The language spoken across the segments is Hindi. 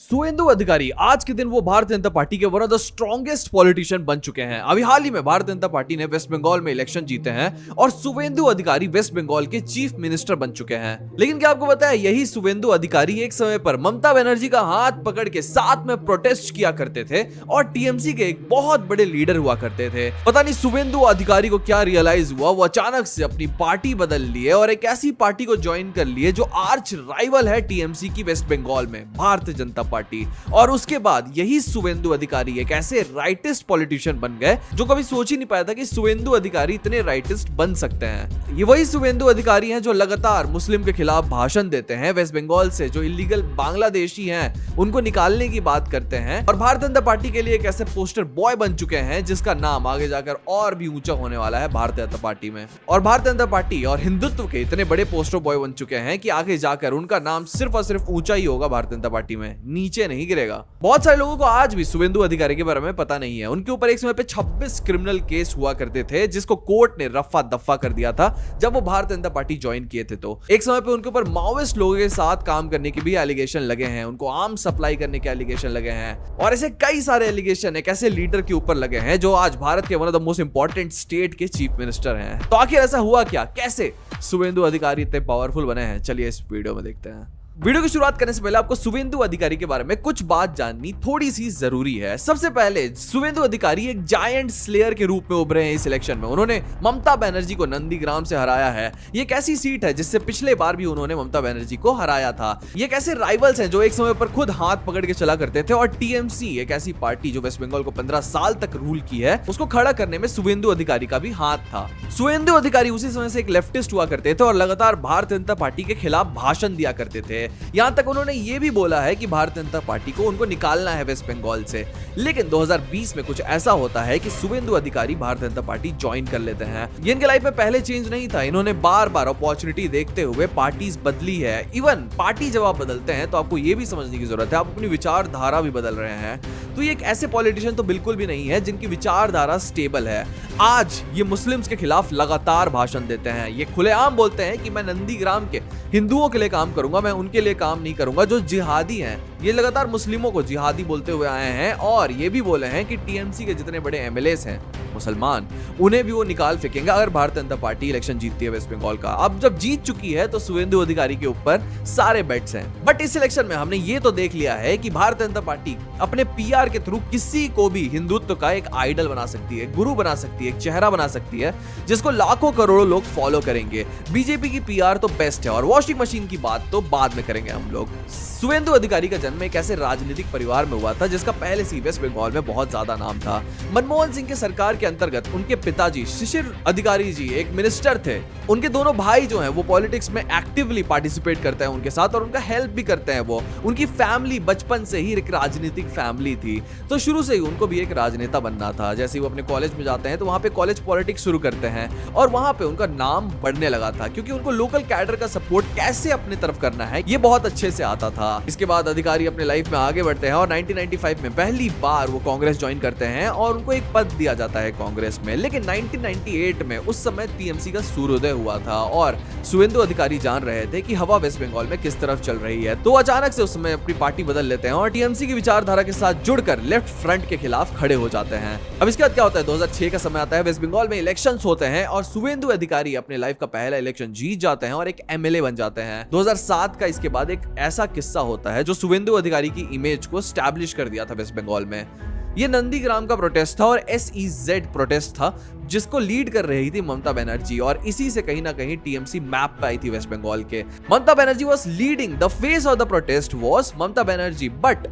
सुवेंदु अधिकारी आज के दिन वो भारतीय जनता पार्टी के one of the strongest politician बन चुके हैं। अभी हाल ही में भारतीय जनता पार्टी ने वेस्ट बंगाल में इलेक्शन जीते हैं और सुवेंदु अधिकारी वेस्ट बंगाल के चीफ मिनिस्टर बन चुके हैं। लेकिन क्या आपको पता है, यही सुवेंदु अधिकारी एक समय पर ममता बनर्जी का हाथ पकड़ के साथ में प्रोटेस्ट किया करते थे और टीएमसी के एक बहुत बड़े लीडर हुआ करते थे। पता नहीं सुवेंदु अधिकारी को क्या रियलाइज हुआ, वो अचानक से अपनी पार्टी बदल लिए और एक ऐसी पार्टी को ज्वाइन कर लिए जो आर्च राइवल है टीएमसी की वेस्ट बंगाल में, भारतीय जनता पार्टी। और उसके बाद यही सुवेंदु अधिकारी एक ऐसे राइटिस्ट पॉलिटिशियन बन गए जो कभी सोच ही नहीं पाया था कि सुवेंदु अधिकारी इतने राइटिस्ट बन सकते हैं। ये वही सुवेंदु अधिकारी हैं जो लगातार मुस्लिम के खिलाफ भाषण देते हैं, वेस्ट बंगाल से जो इलीगल बांग्लादेशी हैं उनको निकालने की बात करते हैं और भारतीय जनता पार्टी के लिए एक ऐसे पोस्टर बॉय बन चुके हैं जिसका नाम आगे जाकर और भी ऊंचा होने वाला है भारतीय जनता पार्टी में। और भारतीय जनता पार्टी और हिंदुत्व के इतने बड़े पोस्टर बॉय बन चुके हैं कि आगे जाकर उनका नाम सिर्फ और सिर्फ ऊंचा ही होगा भारतीय जनता पार्टी में, नीचे नहीं गिरेगा। बहुत सारे लोगों को आज भी सुवेंदु अधिकारी के बारे में पता नहीं है। उनके ऊपर एक समय पे 26 क्रिमिनल केस हुआ करते थे जिसको कोर्ट ने रफ्फा दफ्फा कर दिया था जब वो भारतीय जनता पार्टी ज्वाइन किए थे। तो एक समय पे उनके ऊपर माओइस्ट लोगों के साथ काम करने के भी एलिगेशन लगे हैं, उनको आर्म्स सप्लाई करने के एलिगेशन लगे हैं और ऐसे कई सारे एलिगेशन एक ऐसे लीडर के ऊपर लगे हैं जो आज भारत के one of the most important state के चीफ मिनिस्टर हैं। तो आखिर ऐसा हुआ क्या, कैसे सुवेंदु अधिकारी इतने पावरफुल बने हैं, चलिए इस वीडियो में देखते हैं। वीडियो की शुरुआत करने से पहले आपको सुवेंदु अधिकारी के बारे में कुछ बात जाननी थोड़ी सी जरूरी है। सबसे पहले सुवेंदु अधिकारी एक जायंट स्लेयर के रूप में उभरे हैं इस इलेक्शन में। उन्होंने ममता बनर्जी को नंदीग्राम से हराया है। ये एक ऐसी सीट है जिससे पिछले बार भी उन्होंने ममता बनर्जी को हराया था। ये एक ऐसे राइवल्स हैं जो एक समय पर खुद हाथ पकड़ के चला करते थे और टीएमसी एक ऐसी पार्टी जो वेस्ट बंगाल को 15 साल तक रूल की है, उसको खड़ा करने में सुवेंदु अधिकारी का भी हाथ था। सुवेंदु अधिकारी उसी समय से एक लेफ्टिस्ट हुआ करते थे और लगातार भारतीय जनता पार्टी के खिलाफ भाषण दिया करते थे। यहां तक उन्होंने ये भी बोला है कि भारतीय जनता पार्टी को उनको निकालना है वेस्ट बंगाल से। लेकिन 2020 में कुछ ऐसा होता है कि सुवेंदु अधिकारी भारतीय जनता पार्टी ज्वाइन कर लेते हैं। ये इनके लाइफ में पहले चेंज नहीं था, इन्होंने बार बार अपॉर्चुनिटी देखते हुए पार्टीज बदली है। इवन पार्टी जब आप बदलते हैं तो आपको ये भी समझने की जरूरत है आप अपनी विचारधारा भी बदल रहे हैं। तो ये एक ऐसे पॉलिटिशियन तो बिल्कुल भी नहीं है जिनकी विचारधारा स्टेबल है। आज ये मुस्लिम्स के खिलाफ लगातार भाषण देते हैं, ये खुलेआम बोलते हैं कि मैं नंदीग्राम के हिंदुओं के लिए काम करूंगा, मैं उनके लिए काम नहीं करूंगा जो जिहादी हैं। ये लगातार मुस्लिमों को जिहादी बोलते हुए आए हैं और ये भी बोले हैं कि टीएमसी के जितने बड़े एमएलएस हैं मुसलमान, उन्हें भी वो निकाल फेंकेंगे अगर भारतीय जनता पार्टी इलेक्शन जीतती है वेस्ट बंगाल का। अब जब जीत चुकी है तो सुवेंदु अधिकारी के ऊपर सारे बेट्स हैं। बट इस इलेक्शन में हमने ये तो देख लिया है कि भारतीय जनता पार्टी अपने पीआर के थ्रू किसी को भी हिंदुत्व का एक आइडल बना सकती है, गुरु बना सकती है, एक चेहरा बना सकती है जिसको लाखों करोड़ों लोग फॉलो करेंगे। बीजेपी की पीआर तो बेस्ट है और वॉशिंग मशीन की बात तो बाद में करेंगे हम लोग। सुवेंदु अधिकारी का जन्म एक ऐसे राजनीतिक परिवार में हुआ था जिसका पहले से वेस्ट बंगाल में बहुत ज्यादा नाम था। मनमोहन सिंह के सरकार के अंतर्गत उनके पिताजी शिशिर अधिकारी जी एक मिनिस्टर थे। उनके दोनों भाई जो हैं वो पॉलिटिक्स में एक्टिवली पार्टिसिपेट करते हैं उनके साथ और उनका हेल्प भी करते हैं। वो उनकी फैमिली बचपन से ही एक राजनीतिक फैमिली थी, तो शुरू से ही उनको भी एक राजनेता बनना था। जैसे ही वो अपने कॉलेज में जाते हैं तो वहां पे कॉलेज पॉलिटिक्स शुरू करते हैं और वहां पे उनका नाम बढ़ने लगा था क्योंकि उनको लोकल कैडर का सपोर्ट कैसे अपने तरफ करना है ये बहुत अच्छे से आता था। इसके बाद अधिकारी अपने लाइफ में आगे बढ़ते हैं और 1995 में पहली बार वो कांग्रेस ज्वाइन करते हैं और उनको एक पद दिया जाता है कांग्रेस में। लेकिन 1998 में उस समय टीएमसी का सूर्योदय हुआ था और सुवेंदु अधिकारी जान रहे थे कि हवा वेस्ट बंगाल में किस तरफ चल रही है, तो अचानक से उस समय अपनी पार्टी बदल लेते हैं और टीएमसी की विचारधारा के साथ जुड़कर लेफ्ट फ्रंट के खिलाफ खड़े हो जाते हैं। अब इसके बाद क्या होता है, 2006 का समय आता है, वेस्ट बंगाल में इलेक्शंस होते हैं और सुवेंदु अधिकारी अपने लाइफ का पहला इलेक्शन जीत जाते हैं और एक एमएलए बन जाते हैं। 2007 का इसके बाद एक ऐसा किस्सा होता है जो सुवेंदु अधिकारी की इमेज को स्टैब्लिश कर दिया था वेस्ट बंगाल में। ये नंदीग्राम का प्रोटेस्ट था और SEZ प्रोटेस्ट था जिसको लीड कर रही थी ममता बनर्जी और इसी से कहीं ना कहीं टीएमसी मैप पे आई थी वेस्ट बंगाल के। Mamata Banerjee was leading, the face of the protest was Mamata Banerjee. But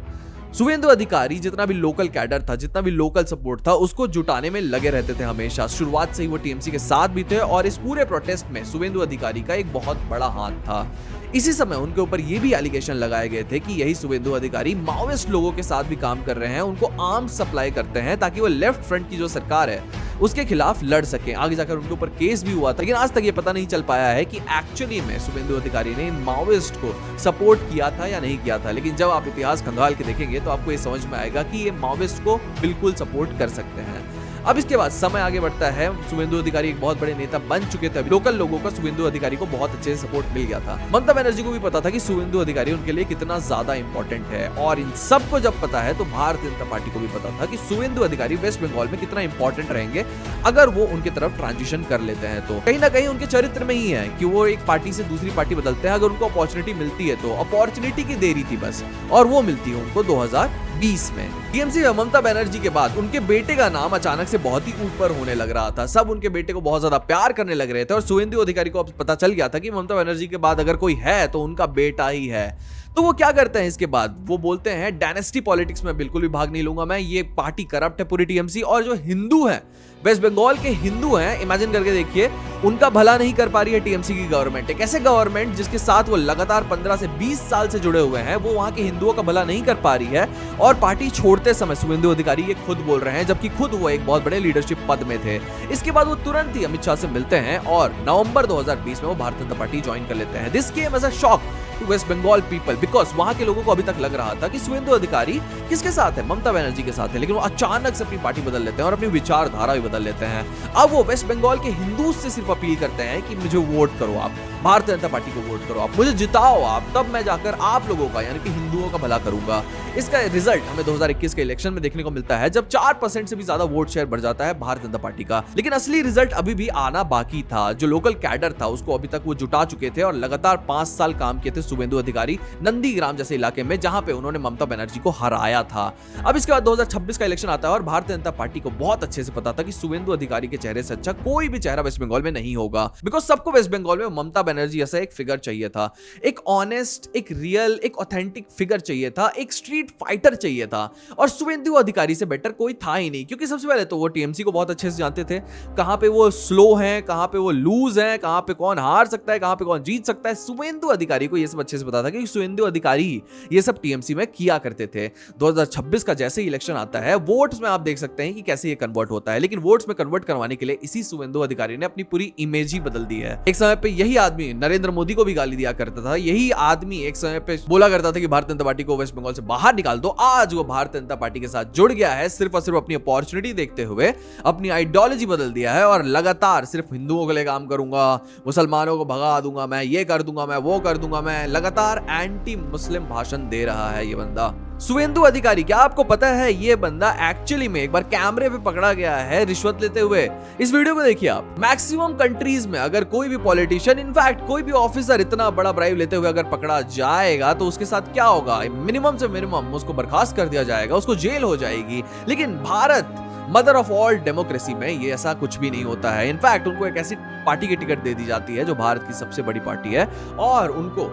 Suvendu Adhikari जितना भी लोकल कैडर था, जितना भी लोकल सपोर्ट था, उसको जुटाने में लगे रहते थे हमेशा। शुरुआत से ही वो टीएमसी के साथ भी थे और इस पूरे प्रोटेस्ट में सुवेंदु अधिकारी का एक बहुत बड़ा हाथ था। इसी समय उनके ऊपर ये भी एलिगेशन लगाए गए थे कि यही सुवेंदु अधिकारी माओइस्ट लोगों के साथ भी काम कर रहे हैं, उनको आर्म्स सप्लाई करते हैं ताकि वो लेफ्ट फ्रंट की जो सरकार है उसके खिलाफ लड़ सके। आगे जाकर उनके ऊपर केस भी हुआ था, लेकिन आज तक ये पता नहीं चल पाया है कि एक्चुअली में सुवेंदु अधिकारी ने इन माओइस्ट को सपोर्ट किया था या नहीं किया था। लेकिन जब आप इतिहास खंगाल के देखेंगे तो आपको ये समझ में आएगा कि ये माओइस्ट को बिल्कुल सपोर्ट कर सकते हैं। अब इसके बाद समय आगे बढ़ता है, शुवेंदु अधिकारी एक बहुत बड़े नेता बन चुके थे। लोकल लोगों का शुवेंदु अधिकारी को बहुत अच्छे से सपोर्ट मिल गया था। ममता बनर्जी को भी पता था कि शुवेंदु अधिकारी उनके लिए कितना ज्यादा इंपॉर्टेंट है, और इन सबको जब पता है तो भारतीय जनता पार्टी को भी पता था कि शुवेंदु अधिकारी वेस्ट बंगाल में कितना इंपॉर्टेंट रहेंगे अगर वो उनकी तरफ ट्रांजिशन कर लेते हैं। तो कहीं ना कहीं उनके चरित्र में ही है कि वो एक पार्टी से दूसरी पार्टी बदलते हैं। अगर उनको अपॉर्चुनिटी मिलती है तो अपॉर्चुनिटी की देरी थी बस, और वो मिलती है उनको 2020 में। टीएमसी में ममता बनर्जी के बाद उनके बेटे का नाम अचानक से बहुत ही ऊपर होने लग रहा था। सब उनके बेटे को बहुत ज्यादा प्यार करने लग रहे थे, और शुवेंदु अधिकारी को अब पता चल गया था कि ममता बनर्जी के बाद अगर कोई है तो उनका बेटा ही है। तो वो क्या करते हैं इसके बाद, वो बोलते हैं डायनेस्टी पॉलिटिक्स में बिल्कुल भी भाग नहीं लूंगा मैं, ये पार्टी करप्ट है पूरी टीएमसी, और जो हिंदू है, वेस्ट बंगाल के हिंदू हैं, इमेजिन करके देखिए, उनका भला नहीं कर पा रही है टीएमसी की गवर्नमेंट। एक ऐसे गवर्नमेंट जिसके साथ वो लगातार 15 से 20 साल से जुड़े हुए हैं, वो वहां के हिंदुओं का भला नहीं कर पा रही है। और पार्टी छोड़ते समय शुवेंदु अधिकारी ये खुद बोल रहे हैं, जबकि खुद वो एक बहुत बड़े लीडरशिप पद में थे। इसके बाद वो तुरंत ही अमित शाह से मिलते हैं और नवंबर 2020 में वो भारतीय जनता पार्टी ज्वाइन कर लेते हैं। This came as a shock to West Bengal people, because वहां के लोगों को अभी तक लग रहा था कि शुवेंदु अधिकारी किसके साथ है, ममता बनर्जी के साथ है, लेकिन वो अचानक से अपनी पार्टी बदल लेते हैं और अपनी विचारधारा भी बदल लेते हैं। अब वो वेस्ट बंगाल के हिंदू से सिर्फ अपील करते हैं कि मुझे वोट करो, आप भारतीय जनता पार्टी को वोट करो, आप मुझे जिताओ, आप तब मैं जाकर आप लोगों का यानी कि हिंदुओं का भला करूंगा। इसका रिजल्ट हमें 2021 के इलेक्शन में देखने को मिलता है, जब 4% से भी ज्यादा वोट शेयर बढ़ जाता है भारतीय जनता पार्टी का। लेकिन असली रिजल्ट अभी भी आना बाकी था। जो लोकल कैडर था उसको अभी तक वो जुटा चुके थे, और लगातार 5 साल काम किए थे शुवेंदु अधिकारी नंदीग्राम जैसे इलाके में, जहां पे उन्होंने ममता बनर्जी को हराया था। अब इसके बाद 2026 का इलेक्शन आता है, और भारतीय जनता पार्टी को बहुत अच्छे से पता था कि शुवेंदु अधिकारी के चेहरे से अच्छा कोई भी चेहरा वेस्ट बंगाल में नहीं होगा, बिकॉज सबको वेस्ट बंगाल में ममता बनर्जी ऐसा एक फिगर चाहिए था, एक ऑनेस्ट, एक रियल, एक ऑथेंटिक फिगर चाहिए था, एक स्ट्रीट फाइटर चाहिए था, और शुवेंदु अधिकारी से बेटर कोई था ही नहीं। क्योंकि सबसे पहले तो वो टीएमसी को बहुत अच्छे से जानते थे, कहां पे वो स्लो हैं, कहां पे वो लूज हैं, कहां पे कौन हार सकता है, कहां पे कौन जीत सकता है। शुवेंदु अधिकारी को ये सब अच्छे से पता था, क्योंकि शुवेंदु अधिकारी ये सब टीएमसी में किया करते थे। 2026 का जैसे ही इलेक्शन आता है, वोट्स में आप देख सकते हैं कि कैसे ये कन्वर्ट होता है, लेकिन वोट्स में कन्वर्ट करवाने के लिए इसी शुवेंदु अधिकारी ने अपनी पूरी इमेज ही बदल दी है। एक समय पे यही आदमी नरेंद्र मोदी को भी गाली दिया करता था, यही आदमी एक समय पे बोला करता था कि भारतीय जनता पार्टी को वेस्ट बंगाल से बाहर निकाल दो। आज वो भारतीय जनता पार्टी के साथ जुड़ गया है, सिर्फ और सिर्फ अपनी अपॉर्चुनिटी देखते हुए अपनी आइडियोलॉजी बदल दिया है, और लगातार सिर्फ हिंदुओं के लिए काम करूंगा, मुसलमानों को भगा दूंगा, मैं ये कर दूंगा, मैं वो कर दूंगा, मैं लगातार एंटी मुस्लिम भाषण दे रहा है ये बंदा शुवेंदु अधिकारी। क्या आपको पता है ये बंदा एक्चुअली में एक बार कैमरे पे पकड़ा गया है रिश्वत लेते हुए। इस वीडियो को देखिए आप। मैक्सिमम कंट्रीज में अगर कोई भी पॉलिटिशियन, इनफैक्ट कोई भी ऑफिसर इतना बड़ा ब्राइब लेते हुए अगर पकड़ा जाएगा तो उसके साथ क्या होगा, मिनिमम से मिनिमम उसको बर्खास्त कर दिया जाएगा, उसको जेल हो जाएगी। लेकिन Bharat, mother of all democracy में ये ऐसा कुछ भी नहीं होता है। इनफैक्ट उनको एक ऐसी पार्टी की टिकट दे दी जाती है जो भारत की सबसे बड़ी पार्टी है, और उनको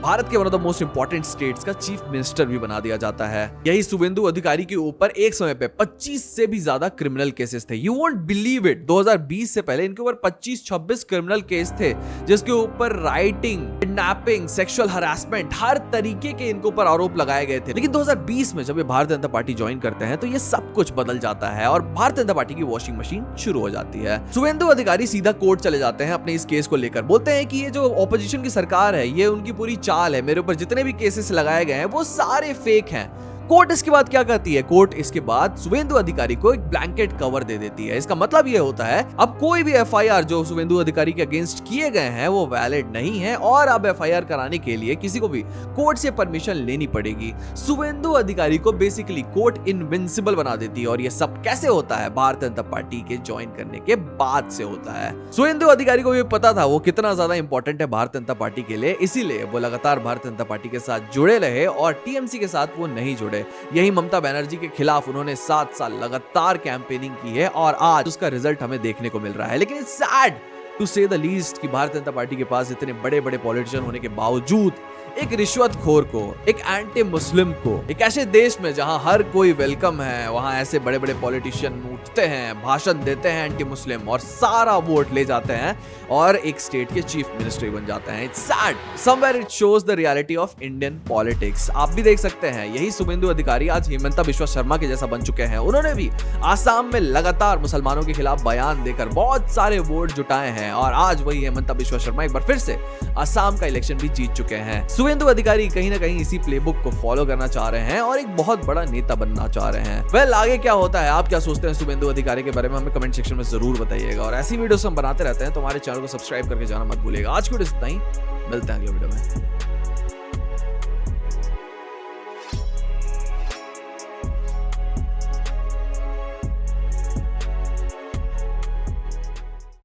भारत के one of the most important states का चीफ मिनिस्टर भी बना दिया जाता है। यही शुवेंदु अधिकारी के ऊपर एक समय पे 25 से भी ज्यादा क्रिमिनल केसेस थे। यू वोंट बिलीव इट, 2020 से पहले इनके ऊपर 25-26 क्रिमिनल केस थे, जिसके ऊपर राइटिंग, किडनैपिंग, सेक्सुअल हरासमेंट, हर तरीके के इनके ऊपर आरोप लगाए गए थे। लेकिन 2020 में जब ये भारतीय जनता पार्टी ज्वाइन करते हैं तो ये सब कुछ बदल जाता है, और भारतीय जनता पार्टी की वॉशिंग मशीन शुरू हो जाती है। शुवेंदु अधिकारी सीधा कोर्ट चले जाते हैं अपने इस केस को लेकर, बोलते हैं कि ये जो ऑपोजिशन की सरकार है, ये उनकी पूरी चाल है, मेरे ऊपर जितने भी केसेस लगाए गए हैं वो सारे फेक हैं। कोर्ट इसके बाद क्या कहती है, कोर्ट इसके बाद शुवेंदु अधिकारी को एक ब्लैंकेट कवर दे देती है। इसका मतलब ये होता है अब कोई भी एफआईआर जो शुवेंदु अधिकारी के अगेंस्ट किए गए हैं वो वैलिड नहीं है, और अब एफआईआर कराने के लिए किसी को भी कोर्ट से परमिशन लेनी पड़ेगी। शुवेंदु अधिकारी को बेसिकली कोर्ट इनविंसिबल बना देती है, और ये सब कैसे होता है, भारतीय जनता पार्टी के ज्वाइन करने के बाद से होता है। शुवेंदु अधिकारी को भी पता था वो कितना ज्यादा इंपॉर्टेंट है भारतीय जनता पार्टी के लिए, इसीलिए वो लगातार भारतीय जनता पार्टी के साथ जुड़े रहे, और टीएमसी के साथ वो नहीं जुड़े। यही ममता बनर्जी के खिलाफ उन्होंने 7 साल लगातार कैंपेनिंग की है, और आज उसका रिजल्ट हमें देखने को मिल रहा है। लेकिन इट्स सैड टू से द लीस्ट कि भारतीय जनता पार्टी के पास इतने बड़े बड़े पॉलिटिशियन होने के बावजूद एक रिश्वतखोर को, एक एंटी मुस्लिम को, एक ऐसे देश में जहां हर कोई वेलकम है, वहां ऐसे बड़े बड़े पॉलिटिशियन उठते हैं, भाषण देते हैं एंटी मुस्लिम, और सारा वोट ले जाते हैं और एक स्टेट के चीफ मिनिस्टर बन जाते हैं। It's sad, somewhere it shows the reality of Indian politics. आप भी देख सकते हैं यही शुवेंदु अधिकारी आज हिमंता बिश्वा शर्मा के जैसा बन चुके हैं। उन्होंने भी आसाम में लगातार मुसलमानों के खिलाफ बयान देकर बहुत सारे वोट जुटाए हैं, और आज वही हिमंता बिश्वा शर्मा एक बार फिर से आसाम का इलेक्शन भी जीत चुके हैं। शुभेंदु अधिकारी कहीं ना कहीं इसी प्लेबुक को फॉलो करना चाह रहे हैं और एक बहुत बड़ा नेता बनना चाह रहे हैं। वेल, आगे क्या होता है, आप क्या सोचते हैं शुभेंदु अधिकारी के बारे में, हमें कमेंट सेक्शन में जरूर बताइएगा। और ऐसी वीडियोस हम बनाते रहते हैं, तो हमारे चैनल को सब्सक्राइब करके जाना मत भूलिएगा। आज की वीडियो इतना ही, मिलते हैं अगले वीडियो में।